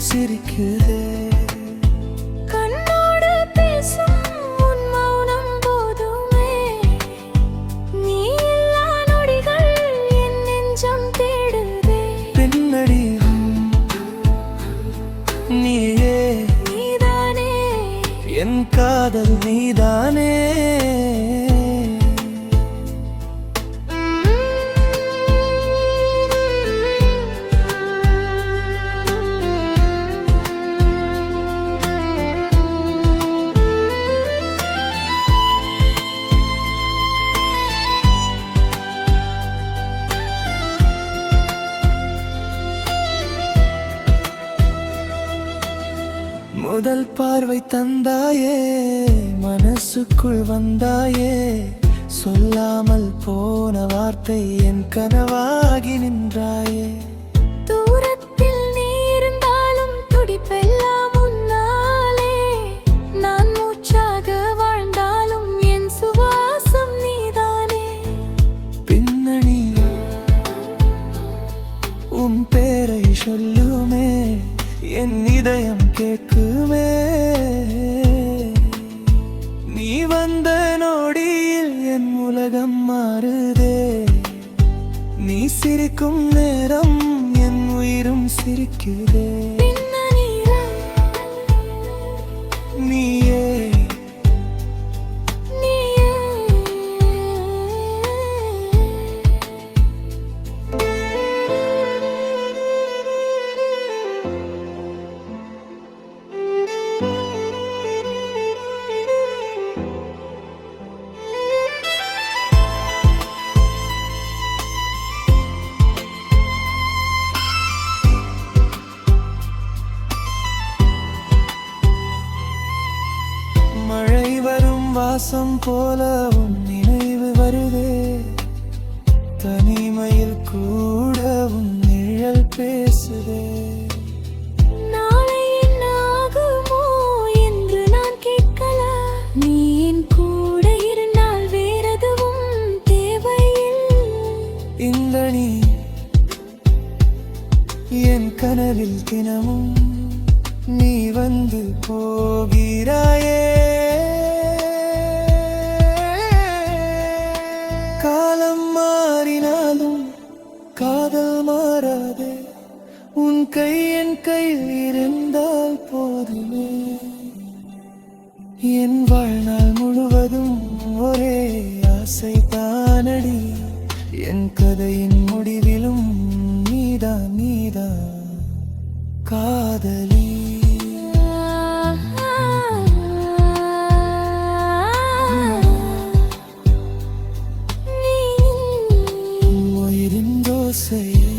சிரிக்குதே. கண்ணோடு பேசும் உன் மௌனம் போதுமே. நீ இல்லா நொடிகள் என் நெஞ்சம் தேடுதே. பின்னடி நீயே, நீதானே என் காதல் நீதானே. முதல் பார்வை தந்தாயே, மனசுக்குள் வந்தாயே. சொல்லாமல் போன வார்த்தை என் கனவாகி நின்றாயே. தூரத்தில் நீ இருந்தாலும் துடிப்பெல்லாம் உன்னாலே. நான் மூச்சாக வாழ்ந்தாலும் என் சுவாசம் நீதானே. பின்னணி உன் பேரை சொல்லுமே, என் இதயம் கேட்குமே. நீ வந்த நொடியில் என் உலகம் மாறுதே. நீ சிரிக்கும் நேரம் என் உயிரும் சிரிக்குதே. பின்னணியில் நீயே, நீயே. மழை வரும் வாசம் போல உன் நினைவு வருதே. தனிமையில் கூட உன் நிழல் பேசுதே. நாளை என்ன ஆகுமோ என்று நான் கேட்கல. நீ என் கூட இருந்தால் வேறெதுவும் தேவையில்லை. இந்த நீ என் கனவில் தினமும் நீ வந்து போகிறாயே. காலம் மாறினாலும் காதல் மாறாதே. உன் கை என் கையில் இருந்தால் போதுமே. என் வாழ்நாள் முழுவதும் ஒரே ஆசை தானடி. என் கதையின் முடிவிலும் நீதான் நீதான் காதலி. உயிரின் தோசையே.